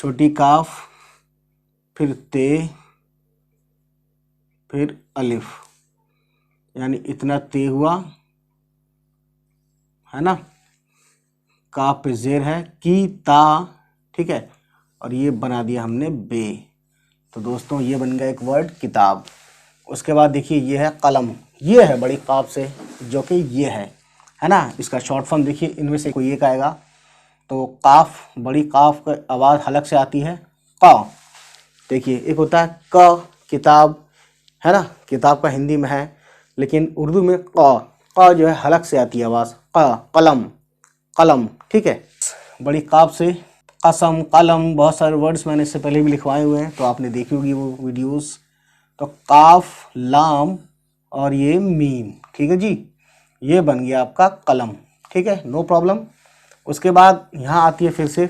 छोटी काफ, फिर ते, फिर अलिफ, यानी इतना ते हुआ है ना। काफ पे जेर है, की ता, ठीक है, और ये बना दिया हमने बे। तो दोस्तों ये बन गया एक वर्ड किताब। उसके बाद देखिए ये है कलम, ये है बड़ी काफ से, जो कि ये है ना। इसका शॉर्ट फॉर्म देखिए, इनमें से कोई एक आएगा। तो काफ, बड़ी काफ का आवाज़ हलक से आती है क। देखिए एक होता है क किताब, है ना, किताब का हिंदी में है, लेकिन उर्दू में क जो है हलक से आती है आवाज़, क, कलम, कलम, ठीक है। बड़ी काफ से कसम, कलम, बहुत सारे वर्ड्स मैंने इससे पहले भी लिखवाए हुए हैं, तो आपने देखी होगी वो वीडियोस। तो काफ, लाम और ये मीम, ठीक है जी, ये बन गया आपका कलम, ठीक है, नो प्रॉब्लम। उसके बाद यहाँ आती है फिर से